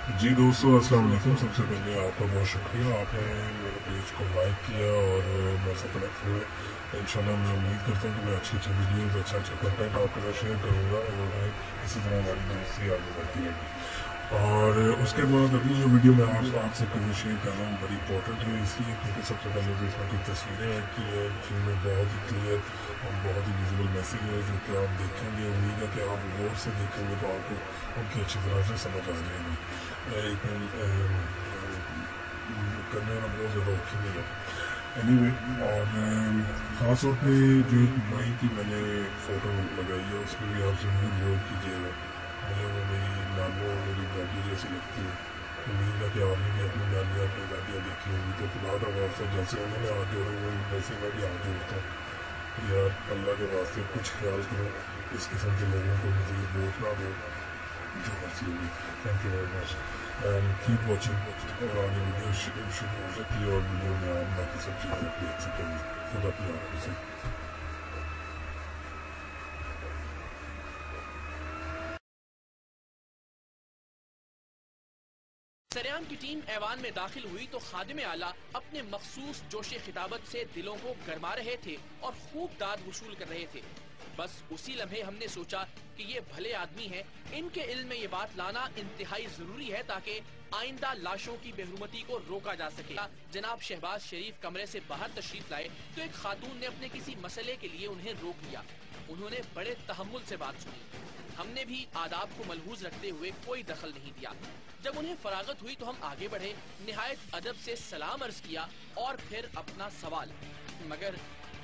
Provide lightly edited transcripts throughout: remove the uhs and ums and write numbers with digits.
जी दोस्तों, अस्सलाम वालेकुम। सबसे पहले आपका बहुत शुक्रिया, आपने मेरे पेज को लाइक किया और मेरे साथ कनेक्ट हुए। इंशाल्लाह मैं उम्मीद करता हूँ कि मैं अच्छी वीडियोज़, अच्छा कंटेंट आपके साथ शेयर करूँगा और इसी तरह हमारी दोस्ती आगे बढ़ती रहेगी। और उसके बाद अभी जो वीडियो मैं आपसे शेयर कर रहा हूँ बड़ी इंपॉर्टेंट है, इसलिए क्योंकि सबसे पहले तो इसमें कुछ तस्वीरें हैं कि जिनमें बहुत ही क्लियर और बहुत ही विजुअल मैसेज है जो कि आप देखेंगे। उम्मीद है कि आप गौर से देखेंगे तो आपको उनकी अच्छी तरह से समझ आ जाएगी। करने वाला बहुत ज़्यादा औखी नहीं है एनीवे। और ख़ास तौर पर जो भाई की मैंने फ़ोटो लगाई है उसमें भी आप ज़रूर गौर कीजिएगा। मुझे वो मेरी नानों मेरी दादी जैसी लगती है। उम्मीद है कि आपने भी अपनी नानियाँ अपनी दादियाँ देखी होंगी, तो खुदा का वास्ता जैसे उन्होंने हाथ जोड़े हुए वैसे मैं भी हाथ जोड़ता हूँ। यार अल्लाह के वास्ते कुछ ख्याल करो, इस किस्म के लोगों को मुझे वोट ना दो, जो मर्जी होगी। Thank you very much and keep watching. और आगे वीडियो शुरू हो सकती है और वीडियो में आप बाकी सब चीज़ें देख सकेंगे। खुदा की आंखों से। सरेआम की टीम ऐवान में दाखिल हुई तो खादिम आला अपने मखसूस जोशे खिताबत से दिलों को गरमा रहे थे और खूब दाद वसूल कर रहे थे। बस उसी लम्हे हमने सोचा कि ये भले आदमी हैं, इनके इल्म में ये बात लाना इंतहाई जरूरी है ताकि आइंदा लाशों की बेहुरमती को रोका जा सके। जनाब शहबाज शरीफ कमरे से बाहर तशरीफ लाए तो एक खातून ने अपने किसी मसले के लिए उन्हें रोक लिया। उन्होंने बड़े तहम्मुल से बात सुनी। हमने भी आदाब को मलहूज रखते हुए कोई दखल नहीं दिया। जब उन्हें फरागत हुई तो हम आगे बढ़े, निहायत अदब से सलाम अर्ज किया और फिर अपना सवाल। मगर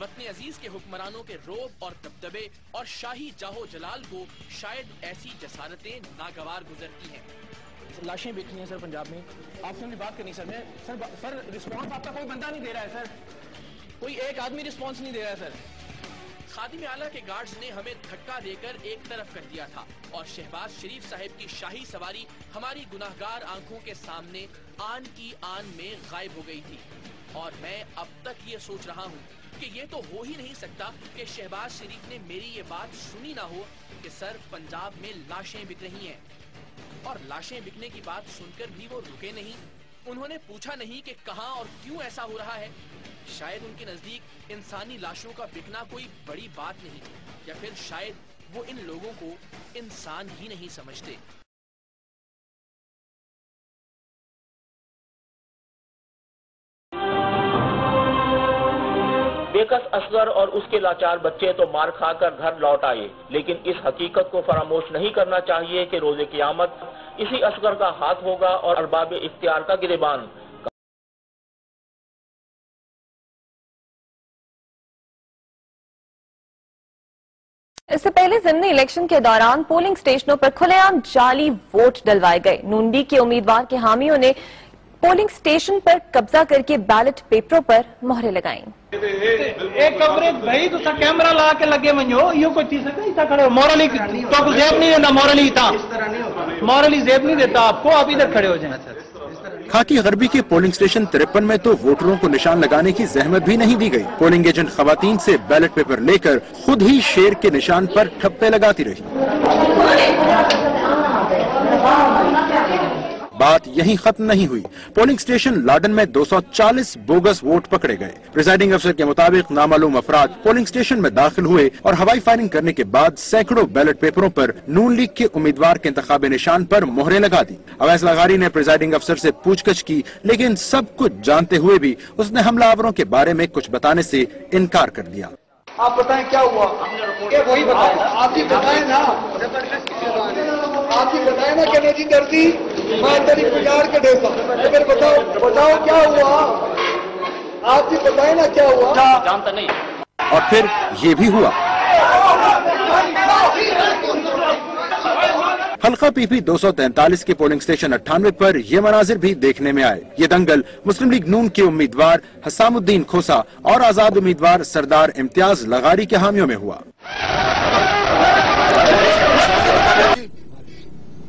वतन अजीज के हुक्मरानों के रोब और दबदबे और शाही जाहो जलाल को शायद ऐसी जसारतें नागवार गुजरती हैं। लाशें बिकनी है सर पंजाब में, आपसे हमने बात करनी सर। मैं सर रिस्पॉन्स आपका कोई बंदा नहीं दे रहा है सर, कोई एक आदमी रिस्पॉन्स नहीं दे रहा है सर। खादिम आला के गार्ड्स ने हमें धक्का देकर एक तरफ कर दिया था और शहबाज शरीफ साहब की शाही सवारी हमारी गुनाहगार आंखों के सामने आन की आन में गायब हो गई थी। और मैं अब तक ये सोच रहा हूँ कि ये तो हो ही नहीं सकता कि शहबाज शरीफ ने मेरी ये बात सुनी ना हो कि सर पंजाब में लाशें बिक रही हैं। और लाशें बिकने की बात सुनकर भी वो रुके नहीं। उन्होंने पूछा नहीं कि कहां और क्यों ऐसा हो रहा है। शायद उनके नजदीक इंसानी लाशों का बिकना कोई बड़ी बात नहीं, या फिर शायद वो इन लोगों को इंसान ही नहीं समझते। बेकस असगर और उसके लाचार बच्चे तो मार खाकर घर लौट आए, लेकिन इस हकीकत को फरामोश नहीं करना चाहिए कि रोजे क़यामत इसी असगर का हाथ होगा और अरबाब इख्तियार का गिरेबान। इससे पहले ज़िमनी इलेक्शन के दौरान पोलिंग स्टेशनों पर खुलेआम जाली वोट डलवाए गए। नून लीग के उम्मीदवार के हामियों ने पोलिंग स्टेशन पर कब्जा करके बैलेट पेपरों पर मोहरें लगाईं। एक कवरेज भाई तो कैमरा लगा के लगे वञो, इहो कोई थी सके इतना खड़े हो। मॉरली तो जेब नहीं देता, मॉरली जेब नहीं देता आपको, आप इधर खड़े हो जाए। खाकी गरबी के पोलिंग स्टेशन 53 में तो वोटरों को निशान लगाने की जहमत भी नहीं दी गई। पोलिंग एजेंट खवातीन से बैलेट पेपर लेकर खुद ही शेर के निशान पर ठप्पे लगाती रही। बात यहीं खत्म नहीं हुई। पोलिंग स्टेशन लाडन में 240 बोगस वोट पकड़े गए। प्रिजाइडिंग अफसर के मुताबिक नामालूम अफराद पोलिंग स्टेशन में दाखिल हुए और हवाई फायरिंग करने के बाद सैकड़ों बैलेट पेपरों पर नून लीग के उम्मीदवार के इंतखाबी निशान पर मोहरें लगा दी। अवैस लगारी ने प्रिजाइडिंग अफसर से पूछताछ की, लेकिन सब कुछ जानते हुए भी उसने हमलावरों के बारे में कुछ बताने से इनकार कर दिया। आप बताएं क्या हुआ? ये वही बताएं, आप ही बताएं ना, आप ही बताएं ना कि नहीं दर्दी मैं तेरी बिगाड़ के देता। फिर बताओ क्या हुआ? आप ही बताएं ना क्या हुआ? जानता नहीं। और फिर ये भी हुआ। हल्का पीपी 243 के पोलिंग स्टेशन 98 पर ये मनाजिर भी देखने में आए। ये दंगल मुस्लिम लीग नून के उम्मीदवार हसामुद्दीन खोसा और आजाद उम्मीदवार सरदार इम्तियाज लगारी के हामियों में हुआ।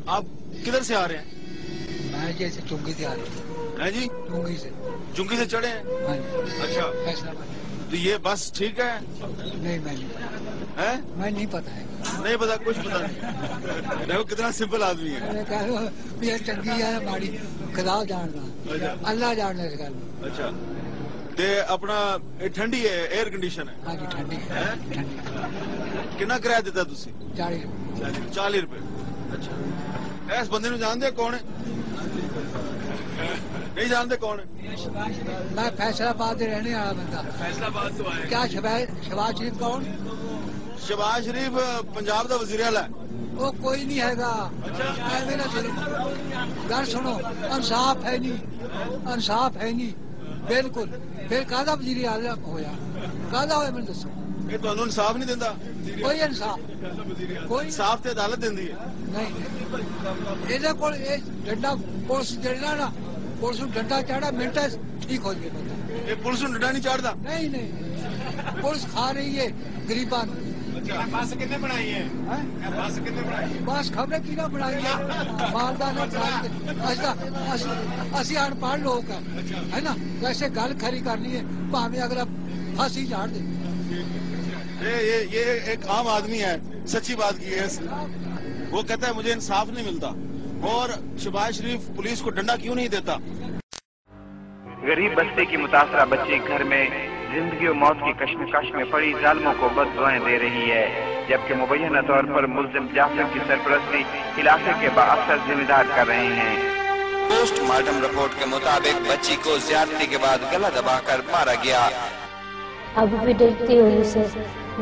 आप किधर से आ रहे हैं? मैं जैसे चुंगी से आ रहा हूँ। जी चुंगी से चढ़े हैं? अच्छा, फैसलाबाद। तो ये बस ठीक है? नहीं, मैं नहीं पता है। हैं? मैं नहीं पता है। نہیں پتا، کچھ پتا نہیں. دیکھو کتنا سمپل آدمی ہے. یہ چنگی ہے ماڑی خدا جاننا، اللہ جاننا اس گل. اچھا تے اپنا ٹھنڈی ہے، ایئر کنڈیشن ہے. ہاں جی ٹھنڈی ہے. کنا کرایہ دیتا تسی؟ 40 روپے. اچھا اس بندے نو جانتے کون ہے؟ نہیں جانتے کون ہے؟ میں فیصلہ آباد سے رہنے والا بندہ. فیصلہ آباد تو آئے. کیا شہباز شریف کون؟ شہباز شریف پنجاب دا وزیر اعلیٰ ہے. وہ کوئی نہیں ہے گا. گل سنو، انصاف ہے نہیں، انصاف ہے نہیں بالکل. پھر کہدا وزیر اعلیٰ ہویا، کہدا ہویا میں دسو. یہ تمہیں انصاف نہیں دینا؟ کوئی انصاف، کوئی انصاف تے عدالت دیندی ہے. نہیں یہ کو ڈنڈا پولیس دینا نا، پولیس نو ڈنڈا چاڑا منٹ ٹھیک ہو جائے بندہ. یہ پولیس نو ڈنڈا نہیں چاڑتا؟ نہیں نہیں، پولیس کھا رہی ہے غریباں. بس کتنے بنائی ہے؟ بس کتنے بنائی ہے؟ بس خبریں کی نہ بنائی ہے، مالدار نہ اسی ان پڑھ لوگ ہے نا. ویسے گل کھری کرنی ہے بھاویں اگر پھانسی جاڑ دے. یہ ایک عام آدمی ہے، سچی بات کی ہے. وہ کہتا ہے مجھے انصاف نہیں ملتا. اور شہباز شریف پولیس کو ڈنڈا کیوں نہیں دیتا؟ غریب بستی کی متاثرہ بچی گھر میں زندگی و موت کی کشمکش میں پڑی ظالموں کو بد دعائیں دے رہی ہے، جبکہ مبینہ طور پر ملزم جعفر کی سرپرستی علاقے کے بااثر ذمہ دار کر رہے ہیں. پوسٹ مارٹم رپورٹ کے مطابق بچی کو زیادتی کے بعد گلا دبا کر مارا گیا. اب بھی ڈرتی ہوں ان سے،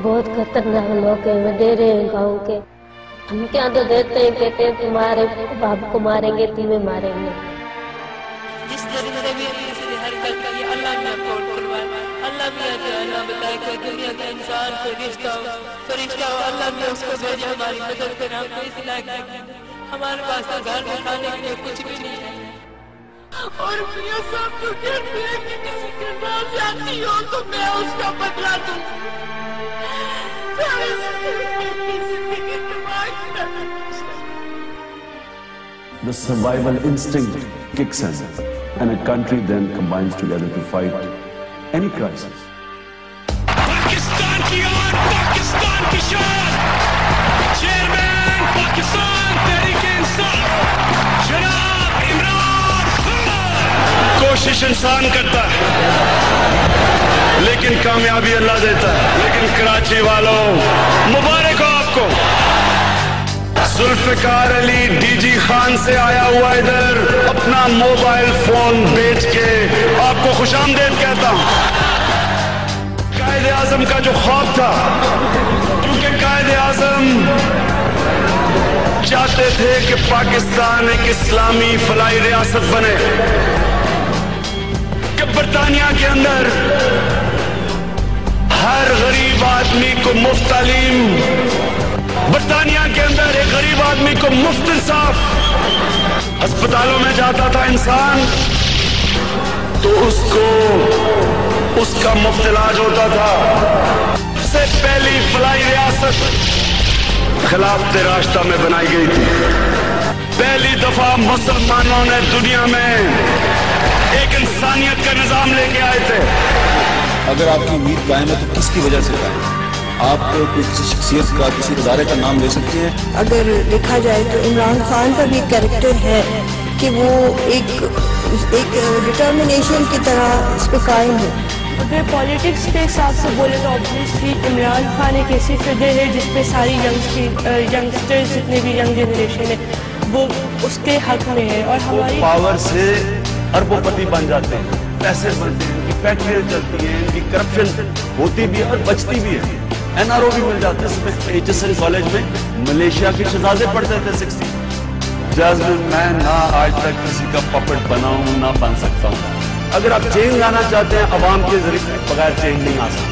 بہت خطرناک لوگ ہیں، وڈیرے ہیں گاؤں کے. ہم کیا تو دیتے ہیں، کہتے ہیں تمہارے باپ کو ماریں گے، تمہیں ماریں گے. جس طریقے بھی کسی حرکت کی اللہ نے اپلوڈ کروایا. اللہ بھی اللہ بتائے کہ دنیا کا انسان فرشتہ ہو، اللہ نے اس کو بھیجا ہماری مدد کرنا. ہم کو اس لائق نہیں، ہمارے پاس تو گھر میں کھانے کے لیے کچھ بھی نہیں ہے. اور میاں صاحب کو کہتے ہیں کہ کسی کے پاس جاتی ہو تو میں اس کا بدلہ دوں. The survival instinct kicks in, and a country then combines together to fight any crisis. Pakistan ki aar, Pakistan ki shaan, Chairman Pakistan Tehreek-e-Insaf, Janab Imran Khan. कोशिश इंसान करता है लेकिन कामयाबी अल्लाह देता है. लेकिन कराची वालों मुबारक हो आपको. जुल्फिकार अली डीजी खान से आया हुआ इधर अपना मोबाइल फोन बेच के आपको खुशामदीद कहता हूं. कायदे आजम का जो ख्वाब था, क्योंकि कायदे आजम चाहते थे कि पाकिस्तान एक इस्लामी फलाई रियासत बने, कि बरतानिया के अंदर हर गरीब आदमी को मुफ्त तालीम, बरतानिया के अंदर एक गरीब आदमी को मुफ्त इंसाफ. अस्पतालों में जाता था इंसान तो उसको उसका मुफ्त इलाज होता था. सबसे पहली फलाई रियासत खिलाफत रास्ता में बनाई गई थी. पहली दफा मुसलमानों ने दुनिया में एक इंसानियत का निजाम लेके आए थे. अगर आपकी उम्मीद कायम है तो किसकी वजह से कायम है? آپ کسی شخصیت کا، کسی ادارے کا نام لے سکتے ہیں؟ اگر دیکھا جائے تو عمران خان کا بھی کریکٹر ہے کہ وہ ایک ڈٹرمنیشن کی طرح اس پہ قائم ہے. اگر پالیٹکس کے حساب سے بولے تو obviously عمران خان ایک ایسی فگر ہے جس پہ ساری ینگسٹرز جتنے بھی ینگ جنریشن ہے وہ اس کے حق میں ہے. اور ہماری پاور سے اربوں پتی بن جاتے ہیں، پیسے بنتے ہیں، ان کی فیکٹریاں چلتی ہیں، ان کی کرپشن ہوتی بھی ہے اور بچتی بھی ہے. این آر او بھی مل جاتے ہیں. ایچ ایس این کالج میں ملیشیا کے شہزادے پڑھتے تھے 60. جاسمین میں نہ آج تک کسی کا پپٹ بنا ہوں نہ بن سکتا ہوں. اگر آپ چینج لانا چاہتے ہیں عوام کے ذریعے بغیر چینج نہیں آ سکتا.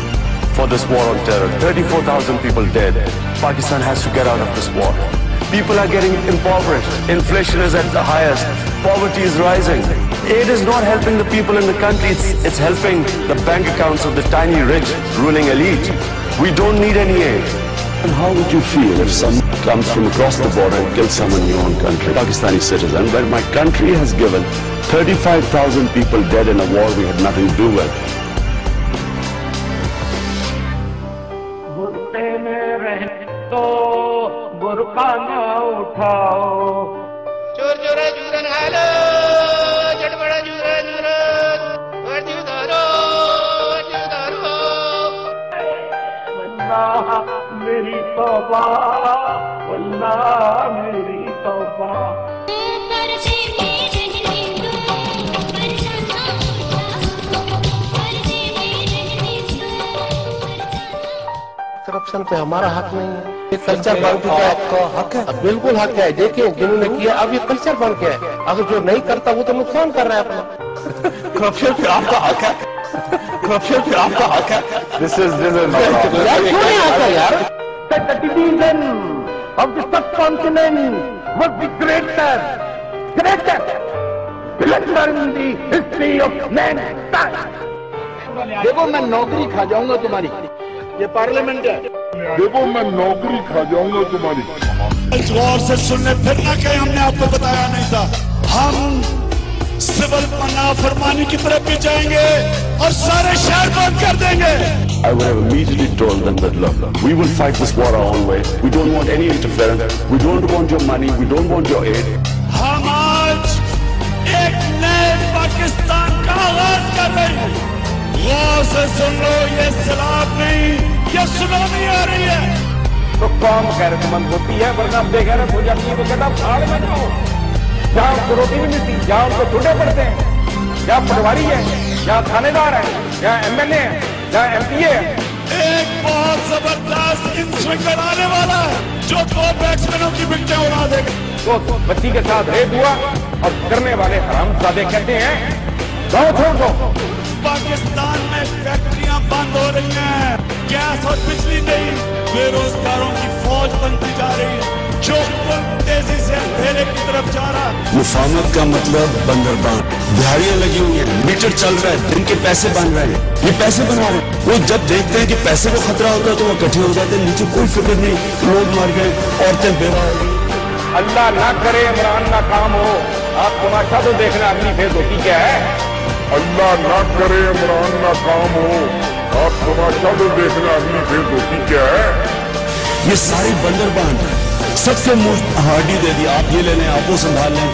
For this war on terror, 34,000 people dead. Pakistan has to get out of this war. People are getting impoverished. Inflation is at the highest. Poverty is rising. Aid is not helping the people in the country. It's helping the bank accounts of the tiny rich ruling elite. We don't need any aid. And how would you feel if someone comes from across the border and kills someone in your own country, Pakistani citizen, where my country has given 35,000 people dead in a war we had nothing to do with? غصے میں رہ تو उठाओ चोर चोरा चूरन हालो चटपटा चूरा चूरन और चूदारो वल्लाह मेरी तौबा, वल्लाह मेरी तौबा। करप्शन पे हमारा हक नहीं है, ये कल्चर बन चुका है। आपका हक है, बिल्कुल हक है। देखिए जिन्होंने किया, अब ये कल्चर बन गया है। अगर जो नहीं करता वो तो नुकसान कर रहा है अपना। करप्शन पे आपका हक है, करप्शन पे आपका हक है। This is यार The division of the subcontinent was the greatest blunder in the history of mankind. देखो मैं नौकरी खा जाऊंगा तुम्हारी, ये पार्लियामेंट है। देखो मैं नौकरी खा जाऊंगा तुम्हारी। गौर से सुनने फिर ना कहीं हमने आपको बताया नहीं था। हम सिविल नाफरमानी की तरफ भी जाएंगे और सारे शहर बंद कर देंगे। I would have immediately told them that look, we will fight this war our own way. We don't want any interference. We don't want your money. We don't want your aid. हम आज एक नए पाकिस्तान का आगाज कर रहे हैं। गौर से सुन लो, ये सैलाब नहीं, ये सुनामी आ रही है। तो कौम गैरतमंद होती है, वरना बेगैरत हो जाती है तो कहता भाड़ में जाओ। जहाँ उनको रोटी नहीं मिलती, जहाँ उनको टूटे पड़ते हैं, जहाँ पटवारी है, जहाँ थानेदार है, जहाँ MLA है, जहाँ MPA है। एक बहुत जबरदस्त इंस्पेक्टर आने वाला है जो 2 बैट्समैनों की विकेटें उड़ा देगा। तो बच्ची के साथ रेप हुआ और करने वाले हरामजादे कहते हैं गाँव छोड़ दो। पाकिस्तान में फैक्ट्रियां बंद हो रही हैं, गैस और बिजली नहीं, बेरोजगारों की फौज बनती जा रही है, जो मुल्क तेजी से अंधेरे की तरफ जा रहा है। मुफाहमत का मतलब बंदरबान, दिहाड़ियां लगी हुई है, मीटर चल रहा है, दिन के पैसे बन रहे हैं, ये पैसे बना रहे हैं। वो जब देखते हैं कि पैसे को खतरा होता है तो वो इकट्ठे हो जाते हैं, नीचे कोई फिक्र नहीं, लोग मर गए, औरतें बेवा हो गई। अल्लाह ना करे इमरान ना काम हो, आप तमाशा तो देखना अगली फेज होती क्या है। अल्लाह ना करे इमरान ना काम हो, आप तमाशा तो देखना अगली फेज होती क्या है। ये सारी बंदरबान सबसे मुफ्त हार्डी दे दी, आप ये ले लें, आप वो संभाल लें,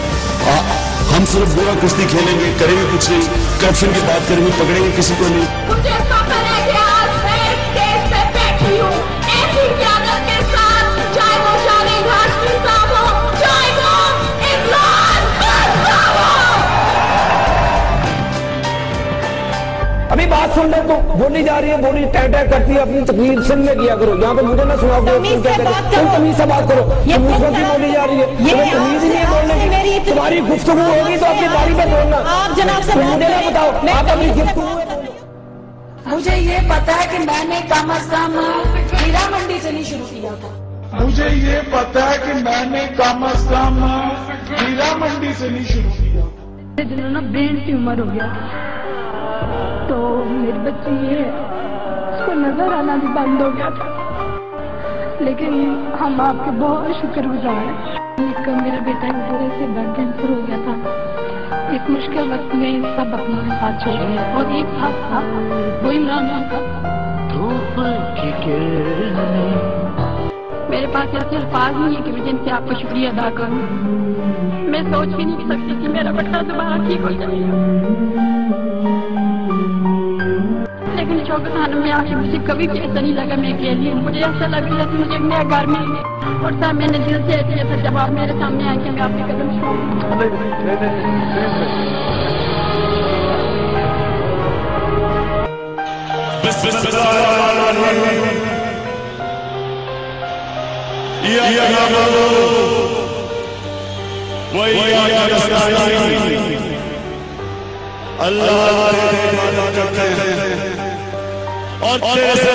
हम सिर्फ बुरा कुश्ती खेलेंगे, करेंगे कुछ नहीं, करप्शन की बात करेंगे, पकड़ेंगे किसी को नहीं। मुझे फख्र है कि आज मैं इस स्टेज पे बैठी हूँ ऐसी क़यादत के साथ, चाहे वो शाहीद हाशमी साहब हो, चाहे वो इमरान खान साहब हो। अभी बात सुन ले तो बोली जा रही है, बोली टैग टैग करती है, अपनी तकलीफ सुन ले किया करो, यहाँ पे मुझे ना सुनाओ। तुम तमीज से बात करो, तुम उसको भी बोली जा रही है, तुम्हें तमीज ही नहीं है बोलने की। तुम्हारी गुफ्तगू होगी तो अपनी बारी पे बोलना। आप जनाब से मुझे ना बताओ, आप अपनी गुफ्तगू। मुझे ये पता है कि मैंने कम अज कम हीरा मंडी से नहीं शुरू किया था। मुझे ये पता है कि मैंने कम अज कम हीरा मंडी से नहीं शुरू किया। दिनों ना ब्रेन ट्यूमर हो गया, तो मेरी बच्ची ये उसको नजर आना भी बंद हो गया था, लेकिन हम आपके बहुत शुक्रगुजार हैं। मेरा बेटा पूरे से ब्लड कैंसर हो गया था, एक मुश्किल वक्त में सब अपना साथ छोड़ गए और एक साथ था वो इमरान खान का। मेरे पास ऐसे अल्फाज नहीं है कि मैं जिनसे आपका शुक्रिया अदा करूं। मैं सोच भी नहीं सकती कि मेरा बेटा दोबारा ठीक हो जाएगा, लेकिन शौकत खानम में आके मुझे कभी भी ऐसा नहीं लगा मैं अकेली हूँ। मुझे ऐसा लगा जैसे मुझे एक नया घर मिल गया, और सर मैंने दिल से किया था जब आप मेरे सामने आए कि मैं आपके कदम अल्लाह और तेरे से